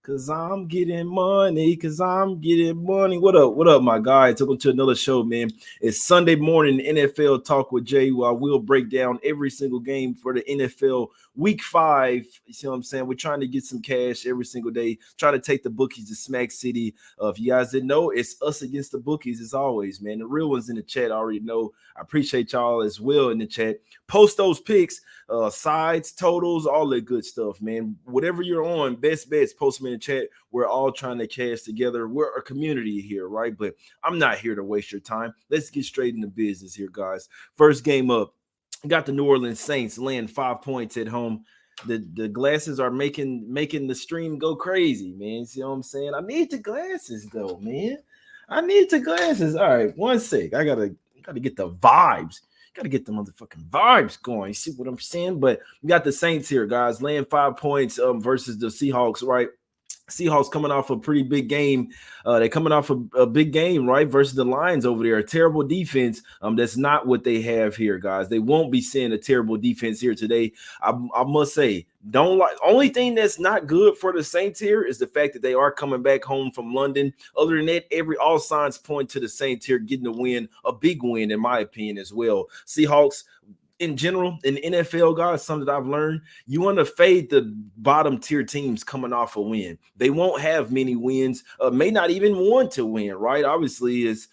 Cause I'm getting money. Cause I'm getting money. What up? What up, my guy? Welcome to another show, man. It's Sunday morning, NFL Talk with Jay. Where we'll break down every single game for the NFL Week 5. You see what I'm saying? We're trying to get some cash every single day. Trying to take the bookies to Smack City. If you guys didn't know, it's us against the bookies as always, man. The real ones in the chat already know. I appreciate y'all as well in the chat. Post those picks. Sides, totals, all that good stuff, man. Whatever you're on, best bets, post them in the chat. We're all trying to cash together. We're a community here, right? But I'm not here to waste your time. Let's get straight into business here, guys. First game up, got the New Orleans Saints laying 5 points at home. The glasses are making the stream go crazy, man. See what I'm saying? I need the glasses though, man. I need the glasses. All right, one sec. I gotta get the vibes. Got to get the motherfucking vibes going. You see what I'm saying? But we got the Saints here, guys, laying 5 points versus the Seahawks, right? Seahawks coming off a pretty big game. They're coming off a big game, right, versus the Lions over there. A terrible defense. That's not what they have here, guys. They won't be seeing a terrible defense here today. I must say, don't like. Only thing that's not good for the Saints here is the fact that they are coming back home from London. Other than that, all signs point to the Saints here getting a win, a big win, in my opinion, as well. Seahawks, in general, in the NFL, guys, something that I've learned, you want to fade the bottom tier teams coming off a win. They won't have many wins, may not even want to win, right? Obviously, is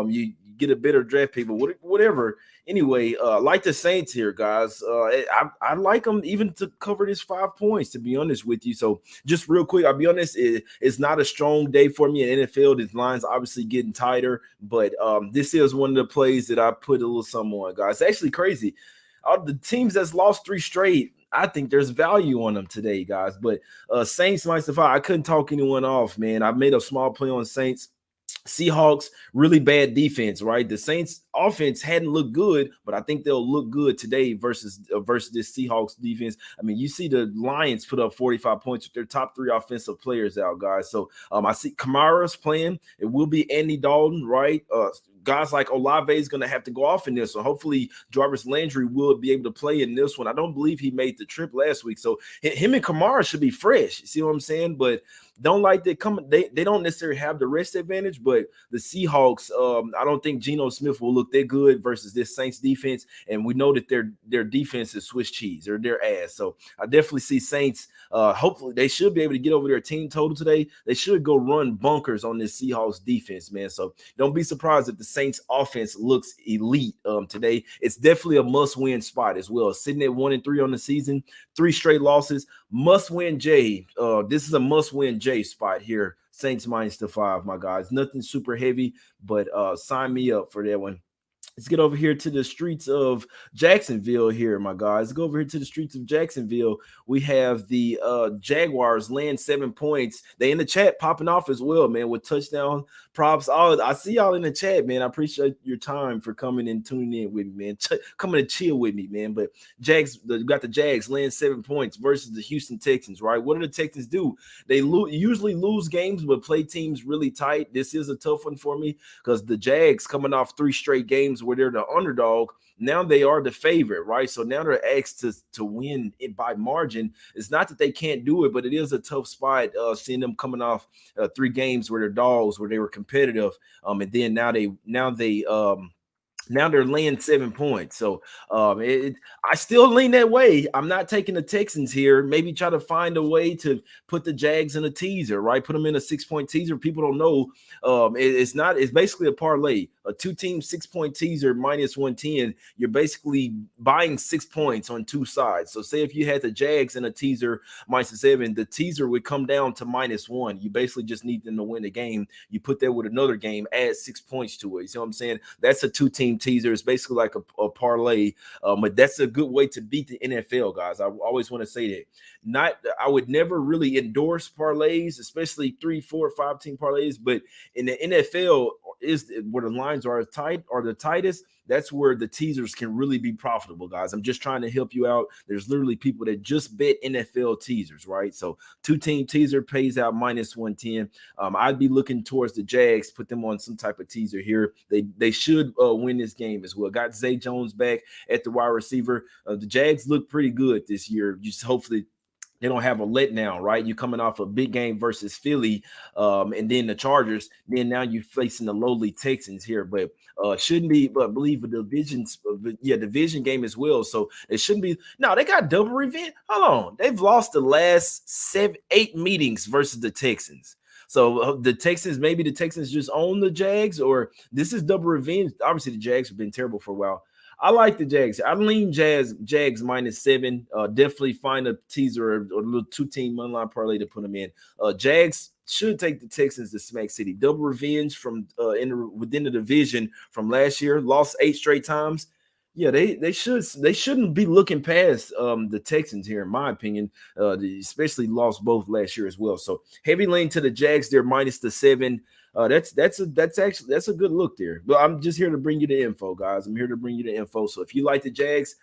you get a better draft pick, but whatever. Anyway, like the Saints here, guys, I like them even to cover this 5 points, to be honest with you. So just real quick, I'll be honest, it's not a strong day for me in NFL. These lines obviously getting tighter, but this is one of the plays that I put a little something on, guys. It's actually crazy. The teams that's lost 3 straight, I think there's value on them today, guys. But Saints minus the 5, I couldn't talk anyone off, man. I made a small play on Saints. Seahawks, really bad defense, right? The Saints offense hadn't looked good, but I think they'll look good today versus this Seahawks defense. I mean, you see the Lions put up 45 points with their top 3 offensive players out, guys. So I see Kamara's playing. It will be Andy Dalton, right? Guys like Olave is going to have to go off in this. So hopefully Jarvis Landry will be able to play in this one. I don't believe he made the trip last week. So him and Kamara should be fresh. You see what I'm saying? But don't like they don't necessarily have the rest advantage, but the Seahawks, I don't think Geno Smith will look that good versus this Saints defense. And we know that their defense is Swiss cheese or their ass. So I definitely see Saints. Hopefully they should be able to get over their team total today. They should go run bunkers on this Seahawks defense, man. So don't be surprised if the Saints offense looks elite today. It's definitely a must-win spot as well. Sitting at 1-3 on the season, 3 straight losses. Must-win Jay. This is a must-win Jay spot here. Saints minus the 5, my guys. Nothing super heavy, but sign me up for that one. Let's get over here to the streets of Jacksonville here, my guys. Let's go over here to the streets of Jacksonville. We have the Jaguars laying 7 points. They in the chat popping off as well, man, with touchdown props. I see y'all in the chat, man. I appreciate your time for coming and tuning in with me, man. Coming to chill with me, man. But got the Jags laying 7 points versus the Houston Texans, right? What do the Texans do? They usually lose games, but play teams really tight. This is a tough one for me because the Jags coming off 3 straight games where they're the underdog. Now they are the favorite, right? So now they're asked to win it by margin. It's not that they can't do it, but it is a tough spot seeing them coming off 3 games where they're dogs, where they were competitive, and then now they're laying 7 points. So I still lean that way. I'm not taking the Texans here. Maybe try to find a way to put the Jags in a teaser, right? Put them in a 6-point teaser. People don't know. It's basically a parlay, a 2-team 6-point teaser minus 110. You're basically buying 6 points on 2 sides. So say if you had the Jags in a teaser minus 7, the teaser would come down to minus 1. You basically just need them to win the game. You put that with another game, add 6 points to it. You see what I'm saying? That's a 2-team teaser. It's basically like a parlay, but that's a good way to beat the NFL, guys. I always want to say that. I would never really endorse parlays, especially 3, 4, 5-team parlays, but in the NFL is where the lines are the tightest. That's where the teasers can really be profitable, guys. I'm just trying to help you out. There's literally people that just bet NFL teasers, right? So 2-team teaser pays out minus 110. I'd be looking towards the Jags, put them on some type of teaser here. They should win this game as well. Got Zay Jones back at the wide receiver. The Jags look pretty good this year. Just hopefully they don't have a letdown, right? You're coming off a big game versus Philly, and then the Chargers. Then now you're facing the lowly Texans here, but shouldn't be. But I believe a division game as well. So it shouldn't be. No, they got double revenge. Hold on, they've lost the last 8 meetings versus the Texans. So maybe the Texans just own the Jags, or this is double revenge. Obviously, the Jags have been terrible for a while. I like the Jags. I lean Jags -7. Definitely find a teaser or a little 2-team moneyline parlay to put them in. Jags should take the Texans to Smack City. Double revenge from within the division from last year. Lost 8 straight times. Yeah, they shouldn't be looking past the Texans here, in my opinion. They especially lost both last year as well. So heavy lean to the Jags. They're -7. That's a good look there. But I'm just here to bring you the info, guys. I'm here to bring you the info. So if you like the Jags,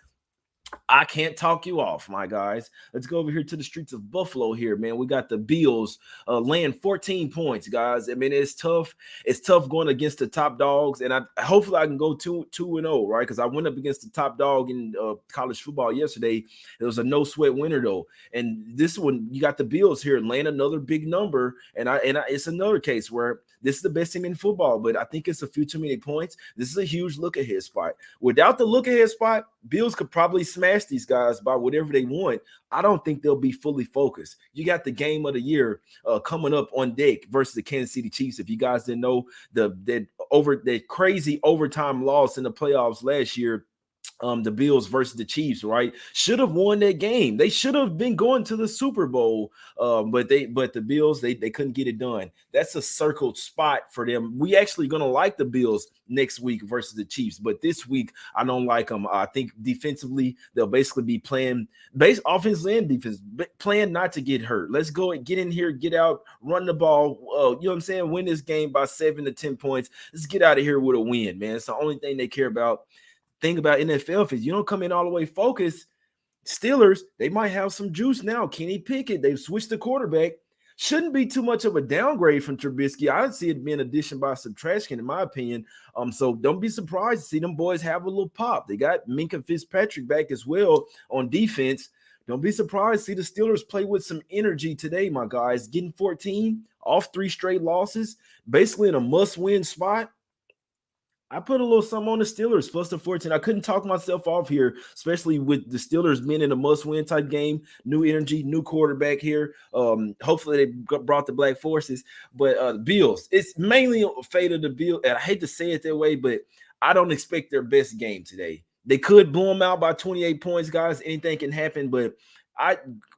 I can't talk you off, my guys. Let's go over here to the streets of Buffalo here, man. We got the Bills laying 14 points, guys. I mean, it's tough. It's tough going against the top dogs, and hopefully I can go 2-0, right? Because I went up against the top dog in college football yesterday. It was a no sweat winner though, and this one you got the Bills here laying another big number, and it's another case where this is the best team in football, but I think it's a few too many points. This is a huge look ahead spot. Without the look ahead spot, Bills could probably smash these guys by whatever they want. I don't think they'll be fully focused. You got the game of the year coming up on deck versus the Kansas City Chiefs. If you guys didn't know, the crazy overtime loss in the playoffs last year, the Bills versus the Chiefs, right? Should have won that game. They should have been going to the Super Bowl, but the Bills they couldn't get it done. That's a circled spot for them. We actually gonna like the Bills next week versus the Chiefs, but this week I don't like them. I think defensively they'll basically be playing offensively and defense, playing not to get hurt. Let's go and get in here, get out, run the ball. You know what I'm saying? Win this game by 7 to 10 points. Let's get out of here with a win, man. It's the only thing they care about. Thing about NFL is you don't come in all the way focused. Steelers, they might have some juice now. Kenny Pickett, they've switched the quarterback. Shouldn't be too much of a downgrade from Trubisky. I'd see it being addition by subtraction, in my opinion. So don't be surprised to see them boys have a little pop. They got Minkah Fitzpatrick back as well on defense. Don't be surprised to see the Steelers play with some energy today, my guys. Getting 14 off 3 straight losses, basically in a must-win spot. I put a little something on the Steelers plus the 14. I couldn't talk myself off here, especially with the Steelers being in a must-win type game. New energy, new quarterback here. Hopefully they brought the Black Forces. But Bills, it's mainly a fate of the Bills. And I hate to say it that way, but I don't expect their best game today. They could blow them out by 28 points, guys. Anything can happen. But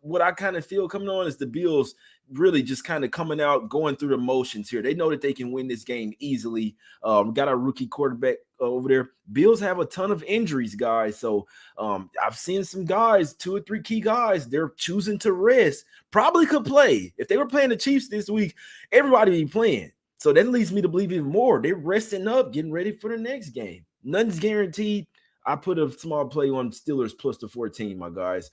what I kind of feel coming on is the Bills really just kind of coming out, going through the motions here. They know that they can win this game easily. Got our rookie quarterback over there. Bills have a ton of injuries, guys. So I've seen some guys, 2 or 3 key guys, they're choosing to rest. Probably could play. If they were playing the Chiefs this week, everybody would be playing. So that leads me to believe even more. They're resting up, getting ready for the next game. Nothing's guaranteed. I put a small play on Steelers plus the 14, my guys.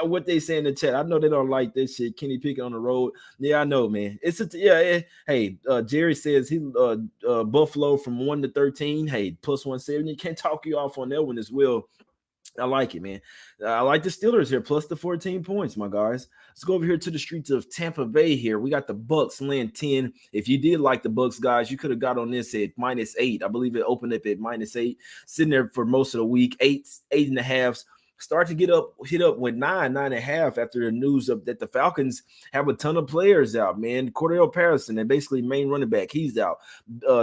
What they say in the chat, I know they don't like this shit. Kenny Pickett on the road. Yeah, I know, man. Hey, Jerry says he Buffalo from 1 to 13. Hey, plus 170. Can't talk you off on that one as well. I like it, man. I like the Steelers here, plus the 14 points, my guys. Let's go over here to the streets of Tampa Bay here. We got the Bucs laying 10. If you did like the Bucs, guys, you could have got on this at -8. I believe it opened up at -8, sitting there for most of the week, 8.5. Start to hit up with 9.5 after the news of that the Falcons have a ton of players out, man. Cordell Patterson, and basically main running back, he's out.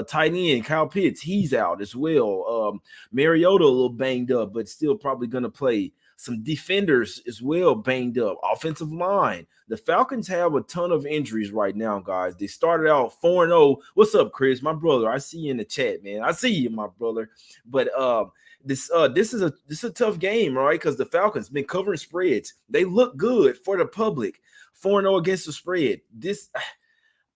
Tight end, Kyle Pitts, he's out as well. Mariota a little banged up, but still probably going to play. Some defenders as well banged up. Offensive line. The Falcons have a ton of injuries right now, guys. They started out 4-0. What's up, Chris? My brother. I see you in the chat, man. I see you, my brother. But this is a tough game, right? Because the Falcons been covering spreads. They look good for the public. 4-0 against the spread.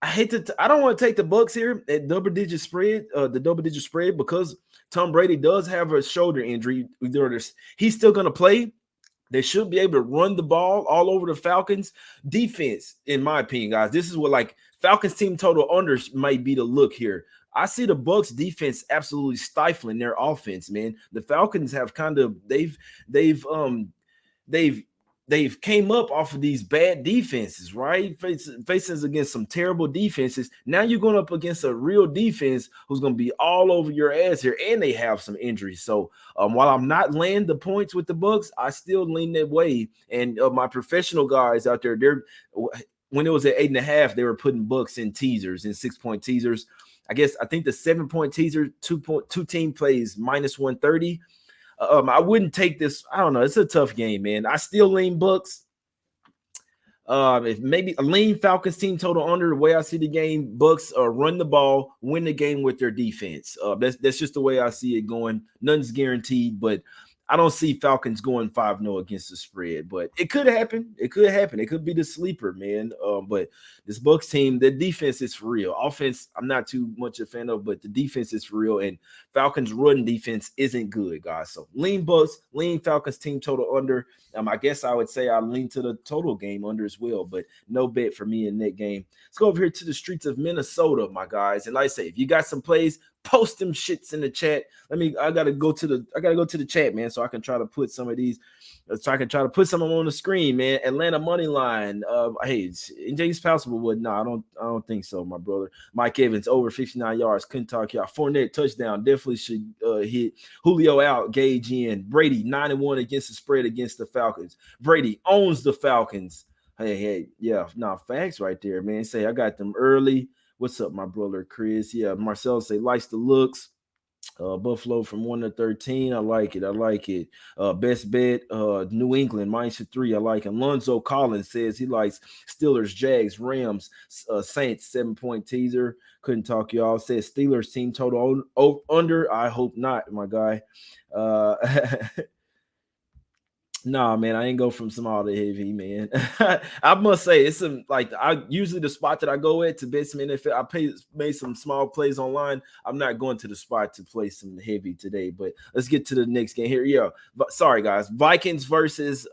I don't want to take the Bucs here at double-digit spread, the double-digit spread, because Tom Brady does have a shoulder injury. He's still going to play. They should be able to run the ball all over the Falcons defense, in my opinion, guys. This is what Falcons team total unders might be the look here. I see the Bucs defense absolutely stifling their offense, man. The Falcons have they've they've came up off of these bad defenses, right? Facing against some terrible defenses. Now you're going up against a real defense who's going to be all over your ass here, and they have some injuries. So while I'm not laying the points with the Bucs, I still lean that way. And my professional guys out there, when it was at 8.5, they were putting Bucs in teasers, in 6-point teasers. I think the 7-point teaser, two team plays -130. I wouldn't take this. I don't know. It's a tough game, man. I still lean Bucs. If maybe a lean Falcons team total under, the way I see the game, Bucs run the ball, win the game with their defense. That's just the way I see it going. Nothing's guaranteed, but I don't see Falcons going 5-0 against the spread, but it could happen. It could happen. It could be the sleeper, man. But this Bucs team, the defense is for real. Offense, I'm not too much a fan of, but the defense is for real. And Falcons' run defense isn't good, guys. So lean Bucs, lean Falcons team total under. I guess I would say I lean to the total game under as well, but no bet for me in that game. Let's go over here to the streets of Minnesota, my guys. And like I say, if you got some plays, post them shits in the chat. I gotta go to the chat, man, so I can try to put some of these, so I can try to put some of them on the screen, man. Atlanta money line. Hey, NJ's possible, but no, I don't think so, my brother. Mike Evans over 59 yards. Couldn't talk y'all. Fournette touchdown. Definitely should hit. Julio out. Gage in. Brady 9-1 against the spread against the Falcons. Brady owns the Falcons. Hey, yeah, facts right there, man. Say I got them early. What's up, my brother Chris? Yeah, Marcel say likes the looks. Buffalo from 1 to 13. I like it. Best bet, New England -3. I like it. Lonzo Collins says he likes Steelers, Jags, Rams, Saints 7-point teaser. Couldn't talk y'all. Says Steelers team total under. I hope not, my guy. Nah, man, I ain't go from small to heavy, man. I must say, it's some I usually the spot that I go at to bet some NFL. I made some small plays online. I'm not going to the spot to play some heavy today, but let's get to the next game here. Yeah, sorry guys, Vikings versus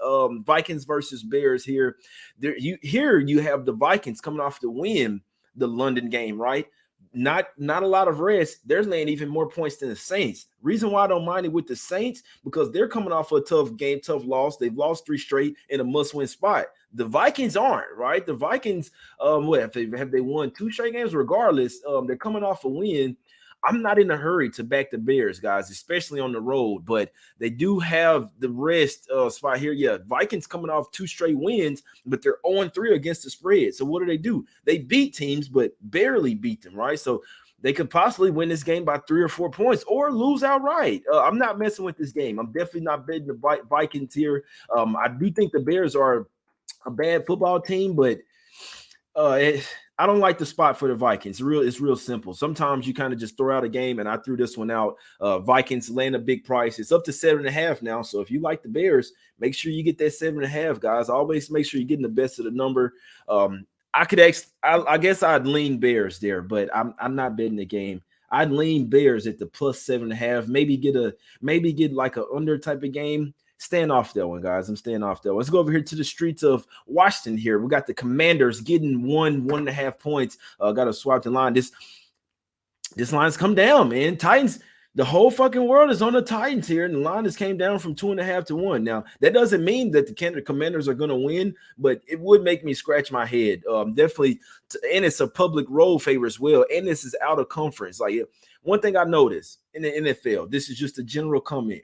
Bears here. You have the Vikings coming off to win the London game, right? Not a lot of rest. They're laying even more points than the Saints. Reason why I don't mind it with the Saints, because they're coming off a tough game, tough loss. They've lost 3 straight in a must-win spot. The Vikings aren't, right? The Vikings, have they won 2 straight games? Regardless, they're coming off a win. I'm not in a hurry to back the Bears, guys, especially on the road, but they do have the rest spot here. Yeah, Vikings coming off 2 straight wins, but they're 0-3 against the spread. So what do? They beat teams, but barely beat them, right? So they could possibly win this game by 3 or 4 points or lose outright. I'm not messing with this game. I'm definitely not betting the Vikings here. I do think the Bears are a bad football team, but I don't like the spot for the Vikings. It's real simple. Sometimes you kind of just throw out a game, and I threw this one out. Vikings land a big price. It's up to 7.5 now. So if you like the Bears, make sure you get that 7.5, guys. Always make sure you're getting the best of the number. I guess I'd lean Bears there, but I'm not betting the game. I'd lean Bears at the plus 7.5. Maybe get like a under type of game. Staying off that one, guys. I'm staying off that one. Let's go over here to the streets of Washington here. We got the Commanders getting 1.5 points. Got to swap the line. This line's come down, man. Titans, the whole fucking world is on the Titans here, and the line has came down from 2.5 to 1. Now, that doesn't mean that the Commanders are going to win, but it would make me scratch my head. Definitely, and it's a public road favor as well, and this is out of conference. Like, one thing I noticed in the NFL, this is just a general comment.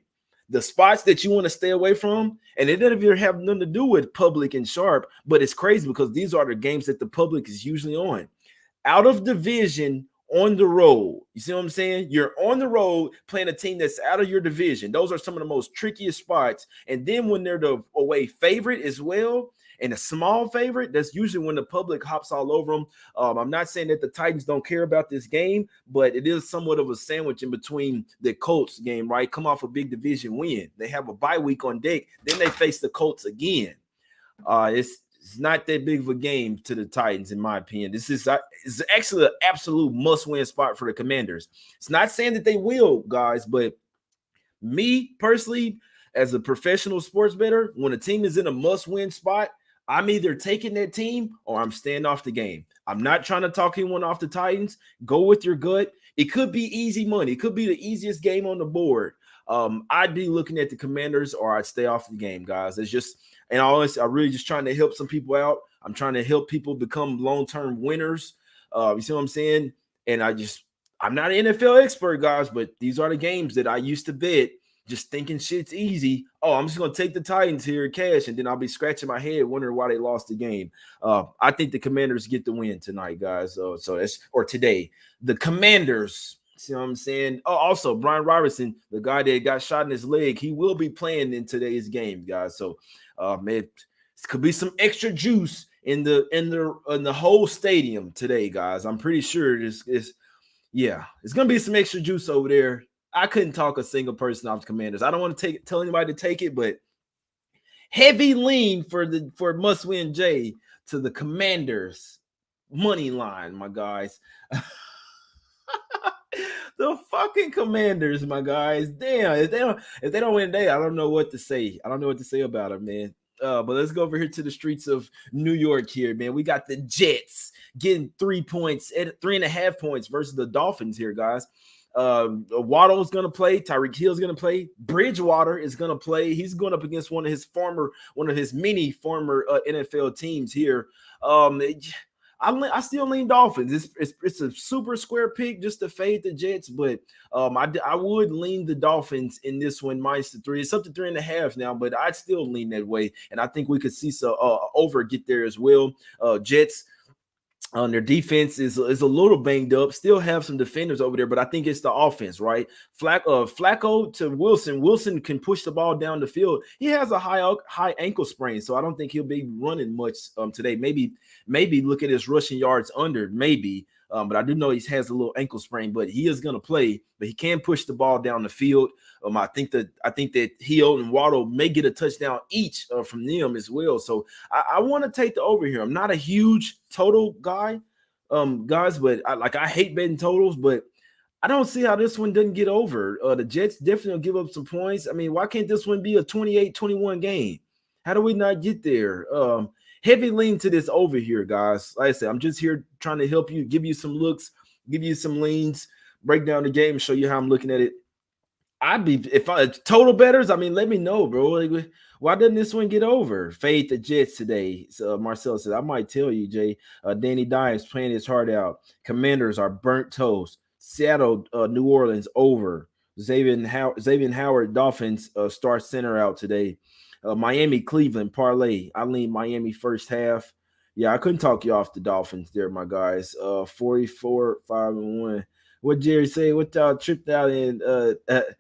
The spots that you want to stay away from, and it doesn't even have nothing to do with public and sharp, but it's crazy because these are the games that the public is usually on. Out of division on the road. You see what I'm saying? You're on the road playing a team that's out of your division. Those are some of the most trickiest spots. And then when they're the away favorite as well, and a small favorite, that's usually when the public hops all over them. I'm not saying that the Titans don't care about this game, but it is somewhat of a sandwich in between the Colts game, right? Come off a big division win. They have a bye week on deck. Then they face the Colts again. It's not that big of a game to the Titans, in my opinion. This is actually an absolute must-win spot for the Commanders. It's not saying that they will, guys, but me personally, as a professional sports bettor, when a team is in a must-win spot, I'm either taking that team or I'm staying off the game. I'm not trying to talk anyone off the Titans. Go with your gut. It could be easy money. It could be the easiest game on the board. I'd be looking at the Commanders, or I'd stay off the game, guys. It's just, and honestly, I'm really just trying to help some people out. I'm trying to help people become long-term winners. You see what I'm saying? And I'm not an NFL expert, guys, but these are the games that I used to bet, just thinking shit's easy. Oh, I'm just going to take the Titans here cash, and then I'll be scratching my head wondering why they lost the game. I think the Commanders get the win tonight, guys. So that's, or today. The Commanders, see what I'm saying? Oh, also, Brian Robertson, the guy that got shot in his leg, he will be playing in today's game, guys. So, man, it could be some extra juice in the whole stadium today, guys. I'm pretty sure it's gonna be some extra juice over there. I couldn't talk a single person off the Commanders. I don't want to tell anybody to take it, but heavy lean for must win Jay to the Commanders money line, my guys. The fucking Commanders, my guys. Damn, if they don't win today, I don't know what to say. I don't know what to say about it, man. But let's go over here to the streets of New York here, man. We got the Jets getting 3 points, 3.5 points versus the Dolphins here, guys. Waddle's going to play. Tyreek Hill's going to play. Bridgewater is going to play. He's going up against one of his many former NFL teams here. I still lean Dolphins. It's a super square pick just to fade the Jets, but I would lean the Dolphins in this one minus the 3. It's up to 3.5 now, but I'd still lean that way, and I think we could see some over get there as well. Jets. Their defense is a little banged up. Still have some defenders over there, but I think it's the offense, right? Flacco to Wilson. Wilson can push the ball down the field. He has a high ankle sprain, so I don't think he'll be running much today. Maybe look at his rushing yards under, maybe. But I do know he has a little ankle sprain, but he is going to play. But he can push the ball down the field. I think that Hill and Waddle may get a touchdown each from them as well. So I want to take the over here. I'm not a huge total guy, guys, but I hate betting totals, but I don't see how this one doesn't get over. The Jets definitely will give up some points. I mean, why can't this one be a 28-21 game? How do we not get there? Heavy lean to this over here, guys. Like I said, I'm just here trying to help you, give you some looks, give you some leans, break down the game, show you how I'm looking at it. If I total betters, I mean, let me know, bro. Like, why doesn't this one get over? Fade the Jets today. So Marcel says, I might tell you, Jay. Danny Dimes playing his heart out. Commanders are burnt toast. Seattle, New Orleans over. Xavier Howard, Dolphins start center out today. Miami, Cleveland, parlay. I lean Miami first half. Yeah, I couldn't talk you off the Dolphins there, my guys. 44-5-1. What Jerry say? What y'all tripped out in? The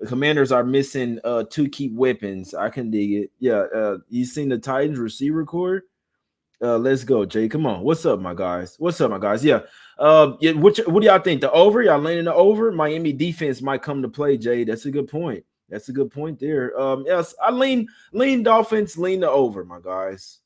Commanders are missing 2 key weapons. I can dig it. Yeah, you seen the Titans receiver core? Let's go, Jay. Come on. What's up, my guys? Yeah. What do y'all think? The over? Y'all leaning the over? Miami defense might come to play, Jay. That's a good point. That's a good point there. Yes, I lean Dolphins, lean the over, my guys.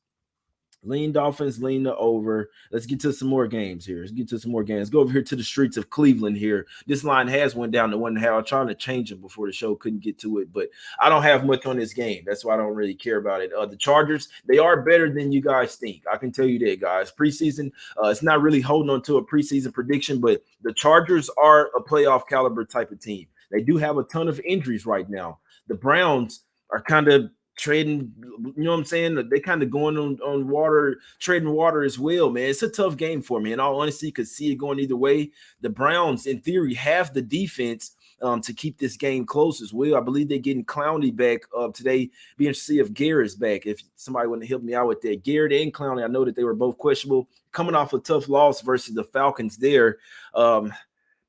Lean Dolphins, lean the over. Let's get to some more games here. Let's go over here to the streets of Cleveland here. This line has went down to 1.5. I'm trying to change it before the show. Couldn't get to it, but I don't have much on this game. That's why I don't really care about it. The Chargers, they are better than you guys think. I can tell you that, guys. Preseason, it's not really holding on to a preseason prediction, but the Chargers are a playoff caliber type of team. They do have a ton of injuries right now. The Browns are kind of trading, you know what I'm saying? They kind of going on water, trading water as well, man. It's a tough game for me. In all honesty, could see it going either way. The Browns, in theory, have the defense to keep this game close as well. I believe they're getting Clowney back today. Be interested to see if Garrett's back. If somebody want to help me out with that. Garrett and Clowney, I know that they were both questionable. Coming off a tough loss versus the Falcons there.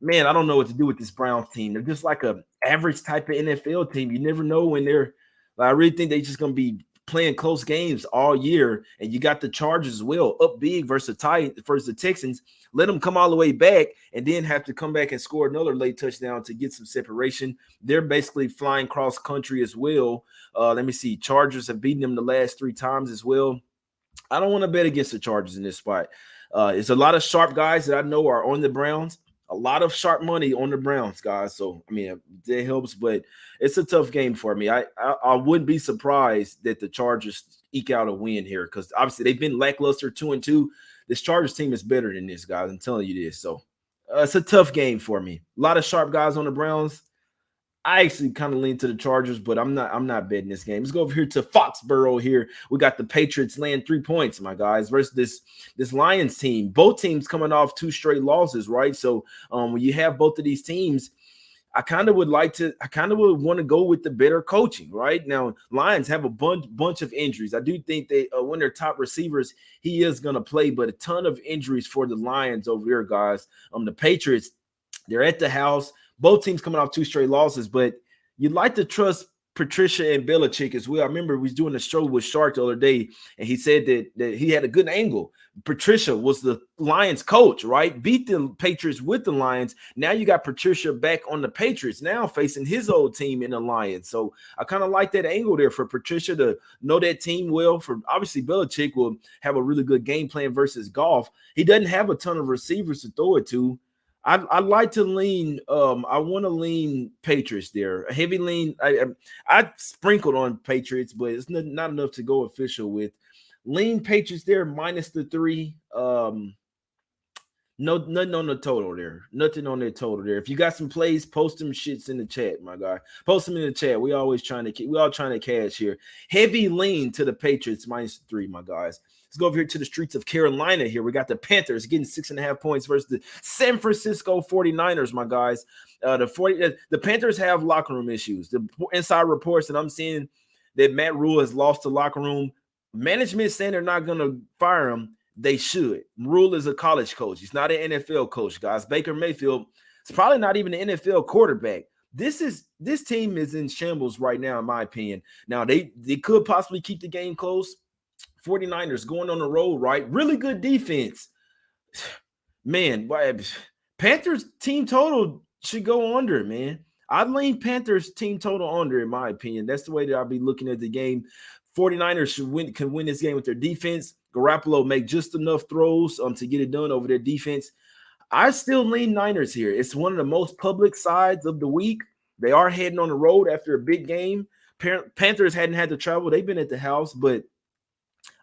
Man, I don't know what to do with this Browns team. They're just like a average type of NFL team. You never know when they're I really think they're just going to be playing close games all year. And you got the Chargers as well, up big versus the Texans. Let them come all the way back and then have to come back and score another late touchdown to get some separation. They're basically flying cross country as well. Let me see. Chargers have beaten them the last 3 times as well. I don't want to bet against the Chargers in this spot. It's a lot of sharp guys that I know are on the Browns. A lot of sharp money on the Browns, guys. So, I mean, that helps, but it's a tough game for me. I wouldn't be surprised that the Chargers eke out a win here because obviously they've been lackluster 2-2. This Chargers team is better than this, guys. I'm telling you this. So, it's a tough game for me. A lot of sharp guys on the Browns. I actually kind of lean to the Chargers, but I'm not betting this game. Let's go over here to Foxborough here. We got the Patriots laying 3 points, my guys, versus this Lions team. Both teams coming off 2 straight losses, right? So when you have both of these teams, I kind of would want to go with the better coaching, right? Now, Lions have a bunch of injuries. I do think they one of their top receivers, he is going to play, but a ton of injuries for the Lions over here, guys. The Patriots, they're at the house. Both teams coming off 2 straight losses, but you'd like to trust Patricia and Belichick as well. I remember we was doing a show with Shark the other day, and he said that he had a good angle. Patricia was the Lions coach, right? Beat the Patriots with the Lions. Now you got Patricia back on the Patriots, now facing his old team in the Lions. So I kind of like that angle there for Patricia to know that team well. For obviously Belichick will have a really good game plan versus Goff. He doesn't have a ton of receivers to throw it to. I like to lean. I want to lean Patriots there. A heavy lean. I sprinkled on Patriots, but it's not enough to go official with. Lean Patriots there minus the 3. No, nothing on the total there. Nothing on the total there. If you got some plays, post them shits in the chat, my guy. Post them in the chat. We all trying to cash here. Heavy lean to the Patriots minus 3, my guys. Let's go over here to the streets of Carolina here. We got the Panthers getting 6.5 points versus the San Francisco 49ers, my guys. The Panthers have locker room issues. The inside reports that I'm seeing that Matt Rule has lost the locker room. Management saying they're not going to fire him. They should. Rule is a college coach. He's not an NFL coach, guys. Baker Mayfield is probably not even an NFL quarterback. This team is in shambles right now, in my opinion. Now, they could possibly keep the game close. 49ers going on the road, right? Really good defense. Man, Panthers team total should go under, man. I'd lean Panthers team total under, in my opinion. That's the way that I'll be looking at the game. 49ers can win this game with their defense. Garoppolo make just enough throws to get it done over their defense. I still lean Niners here. It's one of the most public sides of the week. They are heading on the road after a big game. Panthers hadn't had to travel. They've been at the house, but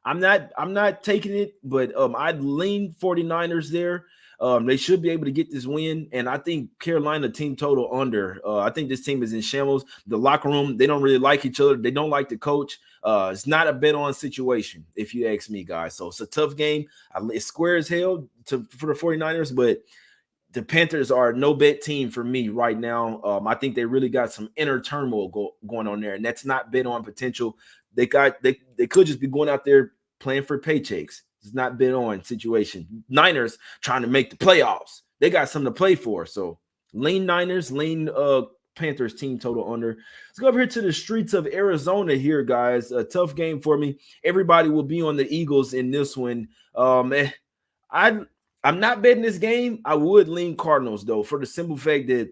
I'm not taking it. But I'd lean 49ers there. They should be able to get this win, and I think Carolina team total under. I think this team is in shambles. The locker room, they don't really like each other. They don't like the coach. It's not a bet-on situation, if you ask me, guys. So it's a tough game. It's square as hell for the 49ers, but the Panthers are a no-bet team for me right now. I think they really got some inner turmoil going on there, and that's not bet-on potential. They could just be going out there playing for paychecks. It's not been on situation. Niners trying to make the playoffs. They got something to play for. So lean Niners, lean Panthers team total under. Let's go over here to the streets of Arizona here, guys. A tough game for me. Everybody will be on the Eagles in this one. I'm not betting this game. I would lean Cardinals, though, for the simple fact that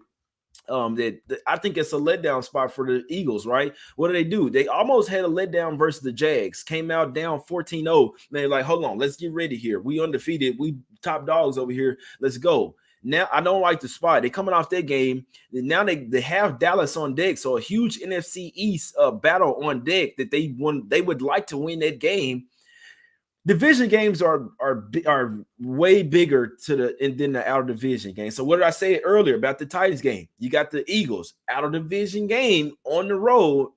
I think it's a letdown spot for the Eagles, right? What do? They almost had a letdown versus the Jags, came out down 14-0. They're like, hold on, let's get ready here. We undefeated. We top dogs over here. Let's go. Now, I don't like the spot. They're coming off that game. Now they have Dallas on deck, so a huge NFC East battle on deck that they would like to win that game. Division games are way bigger than the outer division game. So what did I say earlier about the Titans game? You got the Eagles outer division game on the road,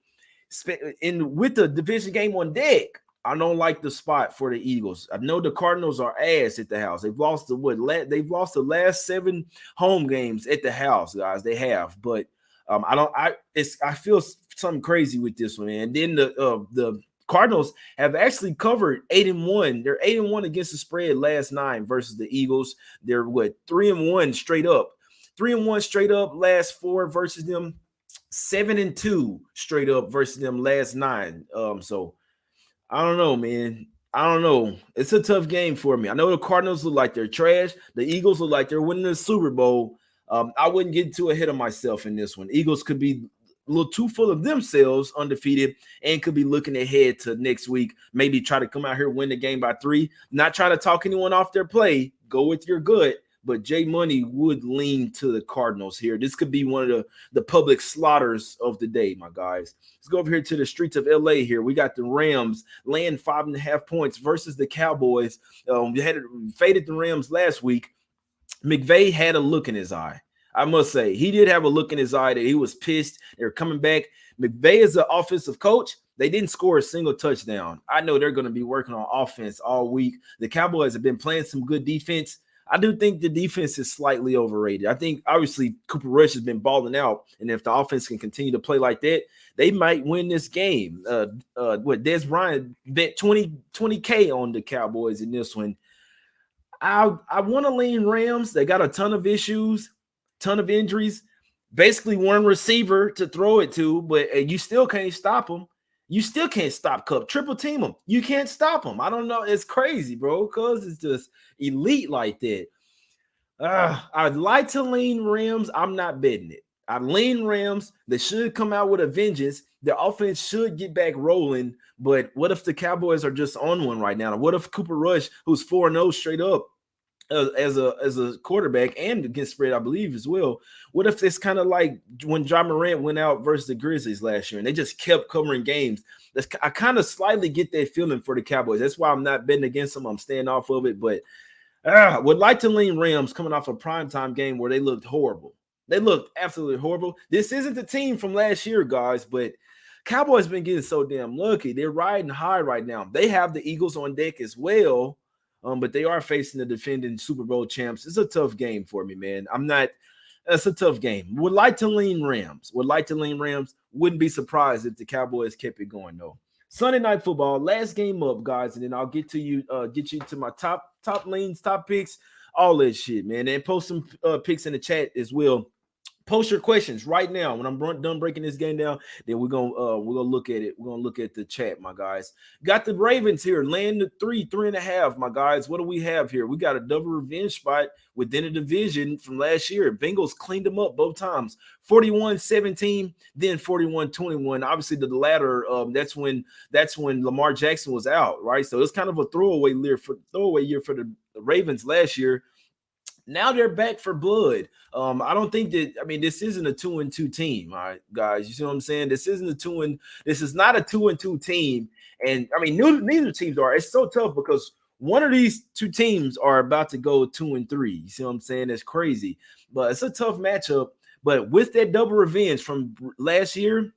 with the division game on deck. I don't like the spot for the Eagles. I know the Cardinals are ass at the house. They've lost the last 7 home games at the house, guys. They have, but I feel something crazy with this one. And then the Cardinals have actually covered 8-1. They're 8-1 against the spread last 9 versus the Eagles. They're 3-1 straight up. 3-1 straight up last 4 versus them. 7-2 straight up versus them last 9. So I don't know, man. I don't know. It's a tough game for me. I know the Cardinals look like they're trash. The Eagles look like they're winning the Super Bowl. I wouldn't get too ahead of myself in this one. Eagles could be a little too full of themselves, undefeated, and could be looking ahead to next week. Maybe try to come out here, win the game by 3. Not trying to talk anyone off their play. Go with your gut. But Jay Money would lean to the Cardinals here. This could be one of the public slaughters of the day, my guys. Let's go over here to the streets of LA here. We got the Rams laying 5.5 points versus the Cowboys. We faded the Rams last week. McVay had a look in his eye. I must say, he did have a look in his eye that he was pissed. They're coming back. McVay is the offensive coach. They didn't score a single touchdown. I know they're going to be working on offense all week. The Cowboys have been playing some good defense. I do think the defense is slightly overrated. I think, obviously, Cooper Rush has been balling out, and if the offense can continue to play like that, they might win this game. Des Bryant bet 20K on the Cowboys in this one. I want to lean Rams. They got a ton of issues, ton of injuries, basically one receiver to throw it to, but you still can't stop them. You still can't stop Cup. Triple team him. You can't stop him. I don't know. It's crazy, bro, because it's just elite like that. I'd like to lean Rams. I'm not betting it. I lean Rams. They should come out with a vengeance. Their offense should get back rolling. But what if the Cowboys are just on one right now? What if Cooper Rush, who's 4-0 straight up as a quarterback and against spread, I believe, as well. What if it's kind of like when John Morant went out versus the Grizzlies last year and they just kept covering games? I kind of slightly get that feeling for the Cowboys. That's why I'm not betting against them. I'm staying off of it. But would like to lean Rams coming off a primetime game where they looked horrible. They looked absolutely horrible. This isn't the team from last year, guys, but Cowboys been getting so damn lucky. They're riding high right now. They have the Eagles on deck as well. But they are facing the defending Super Bowl champs. It's a tough game for me, man. That's a tough game. Would like to lean Rams. Wouldn't be surprised if the Cowboys kept it going, though. Sunday Night Football, last game up, guys, and then I'll get you to my top leans, top picks, all that shit, man. And post some picks in the chat as well. Post your questions right now. When I'm done breaking this game down, then we're gonna look at it. We're gonna look at the chat, my guys. Got the Ravens here, laying the 3.5, my guys. What do we have here? We got a double revenge spot within a division from last year. Bengals cleaned them up both times, 41-17, then 41-21. Obviously, the latter, that's when Lamar Jackson was out, right? So it's kind of a throwaway year for the Ravens last year. Now they're back for blood. I don't think that. I mean, this isn't a 2-2 team, all right, guys. You see what I'm saying? This is not a 2-2 team. And I mean, neither teams are. It's so tough because one of these two teams are about to go 2-3. You see what I'm saying? It's crazy, but it's a tough matchup. But with that double revenge from last year,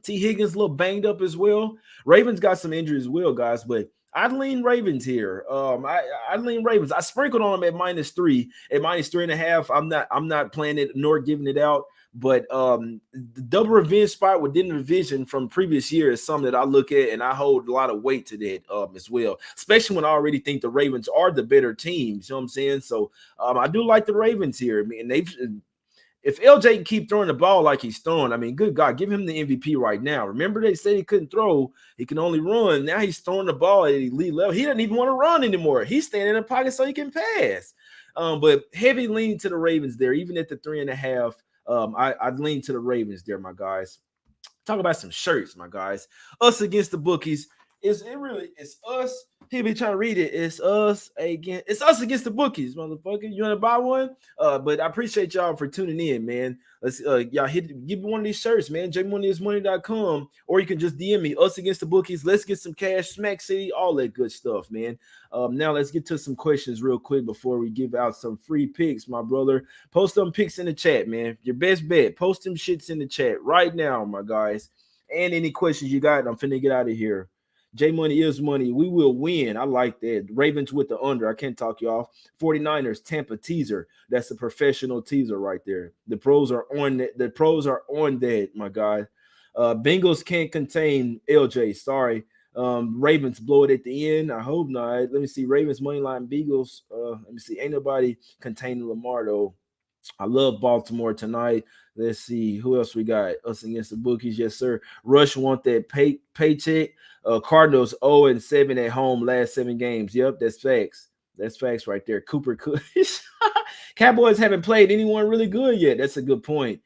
T. Higgins a little banged up as well. Ravens got some injuries as well, guys, but I'd lean Ravens here. I'd lean Ravens. I sprinkled on them at -3, at -3.5. I'm not playing it nor giving it out. But the double revenge spot within the division from previous year is something that I look at and I hold a lot of weight to that as well. Especially when I already think the Ravens are the better team. You know what I'm saying? So I do like the Ravens here. I mean, if LJ can keep throwing the ball like he's throwing, I mean, good God, give him the MVP right now. Remember they said he couldn't throw, he can only run. Now he's throwing the ball at elite level. He doesn't even want to run anymore. He's standing in the pocket so he can pass. But heavy lean to the Ravens there, even at the 3.5. I'd lean to the Ravens there, my guys. Talk about some shirts, my guys. Us against the bookies. It's us. He be trying to read it. It's us again. It's us against the bookies, motherfucker. You want to buy one? But I appreciate y'all for tuning in, man. Let's y'all give me one of these shirts, man. jmoneyismoney.com, or you can just DM me. Us against the bookies. Let's get some cash, Smack City, all that good stuff, man. Now let's get to some questions real quick before we give out some free picks, my brother. Post them picks in the chat, man. Your best bet. Post them shits in the chat right now, my guys. And any questions you got, I'm finna get out of here. J Money is money. We will win. I like that. Ravens with the under. I can't talk you off. 49ers, Tampa teaser. That's a professional teaser right there. The pros are on that. The pros are on that, my guy. Bengals can't contain LJ. Sorry. Ravens blow it at the end. I hope not. Let me see. Ravens money line. Beagles. Let me see. Ain't nobody containing Lamar though. I love Baltimore tonight. Let's see who else we got. Us against the bookies, yes sir. Rush want that paycheck. Cardinals 0-7 at home last 7 games. Yep, that's facts. That's facts right there. Cooper Kush. Cowboys haven't played anyone really good yet. That's a good point.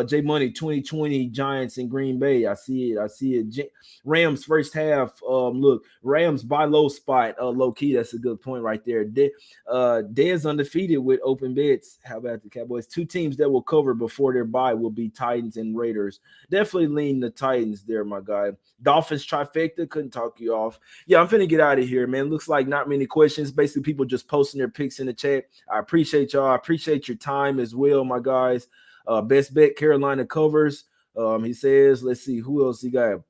J Money 2020 Giants in Green Bay. I see it. Rams first half. Look, Rams buy low spot. Low key. That's a good point right there. Dez undefeated with open bets. How about the Cowboys? Two teams that will cover before their bye will be Titans and Raiders. Definitely lean the Titans there, my guy. Dolphins trifecta. Couldn't talk you off. Yeah, I'm finna get out of here, man. Looks like not many questions. Basically, people just posting their picks in the chat. I appreciate y'all. I appreciate your time as well, my guys. Best bet Carolina covers. He says, let's see who else he got.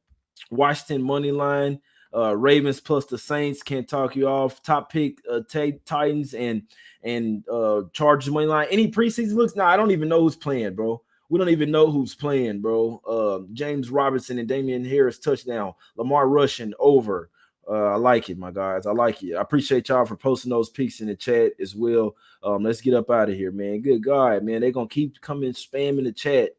Washington money line. Ravens plus the Saints. Can't talk you off. Top pick Titans and Chargers money line. Any preseason looks? Nah, I don't even know who's playing, bro. We don't even know who's playing, bro. James Robinson and Damian Harris touchdown. Lamar Rushing over. I like it, my guys. I like it. I appreciate y'all for posting those picks in the chat as well. Let's get up out of here, man. Good God, man. They're going to keep coming spamming the chat.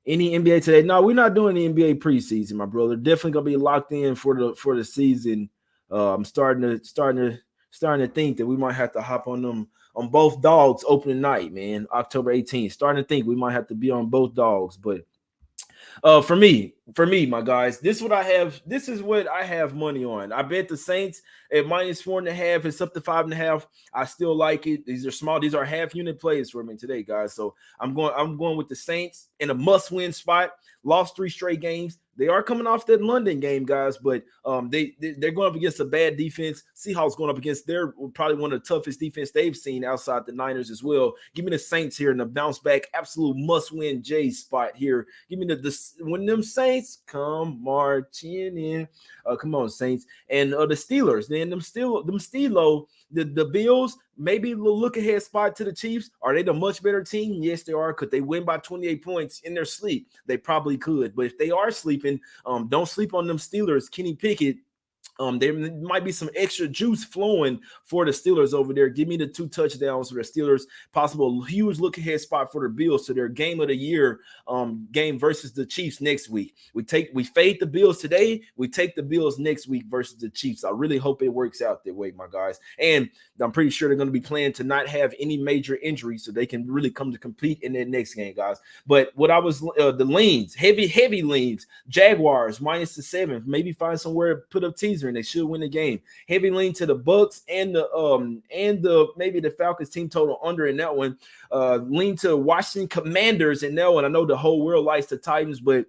Any NBA today? No, we're not doing the NBA preseason, my brother. Definitely going to be locked in for the season. I'm starting to think that we might have to hop on them on both dogs opening night, man. October 18th. Starting to think we might have to be on both dogs, but for me, my guys, this is what I have money on. I bet the Saints at -4.5. It's up to 5.5. I still like it. These are small. These are half unit plays for me today, guys. So I'm going with the Saints in a must-win spot. Lost 3 straight games. They are coming off that London game, guys, but they're going up against a bad defense. Seahawks going up against their probably one of the toughest defense they've seen outside the Niners as well. Give me the Saints here in the bounce back, absolute must-win J spot here. Give me when them Saints come marching in. Come on, Saints. And the Steelers, then them Steelo, the Bills, maybe a little look ahead spot to the Chiefs. Are they the much better team? Yes, they are. Could they win by 28 points in their sleep? They probably could. But if they are sleeping, don't sleep on them Steelers. Kenny Pickett. There might be some extra juice flowing for the Steelers over there. Give me the 2 touchdowns for the Steelers. Possible huge look ahead spot for the Bills to their game of the year game versus the Chiefs next week. We fade the Bills today. We take the Bills next week versus the Chiefs. I really hope it works out that way, my guys. And I'm pretty sure they're going to be playing to not have any major injuries so they can really come to compete in their next game, guys. But what I was the leans, heavy leans, Jaguars -7. Maybe find somewhere put up teaser and they should win the game. Heavy lean to the Bucs and the maybe the Falcons team total under in that one. Lean to Washington Commanders in that one. I know the whole world likes the Titans, but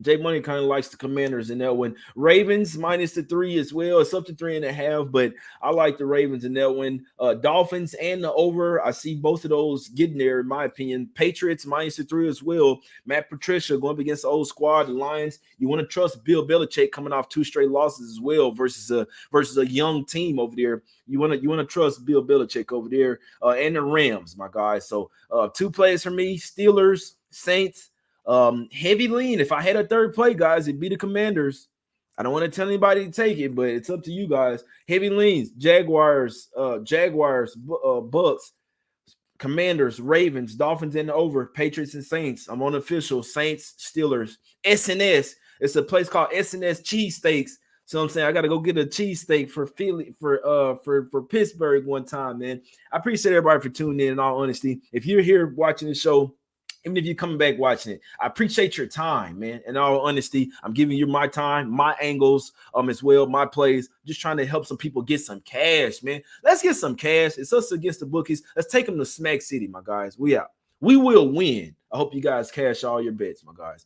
J Money kind of likes the Commanders in that one. Ravens -3 as well. It's up to 3.5, but I like the Ravens in that one. Dolphins and the over. I see both of those getting there, in my opinion. Patriots -3 as well. Matt Patricia going up against the old squad, the Lions. You want to trust Bill Belichick coming off 2 straight losses as well versus a young team over there. You want to trust Bill Belichick over there and the Rams, my guys. So 2 plays for me: Steelers, Saints. Heavy lean. If I had a third play, guys, it'd be the Commanders. I don't want to tell anybody to take it, but it's up to you guys. Heavy leans: Jaguars, Bucs, Commanders, Ravens, Dolphins in the over, Patriots and Saints. I'm on official. Saints, Steelers, SNS. It's a place called SNS Cheesesteaks. So I'm saying I got to go get a cheesesteak for Philly for Pittsburgh one time, man. I appreciate everybody for tuning in all honesty. If you're here watching the show, even if you're coming back watching it, I appreciate your time, man. In all honesty, I'm giving you my time, my angles, as well, my plays. Just trying to help some people get some cash, man. Let's get some cash. It's us against the bookies. Let's take them to Smack City, my guys. We out. We will win. I hope you guys cash all your bets, my guys.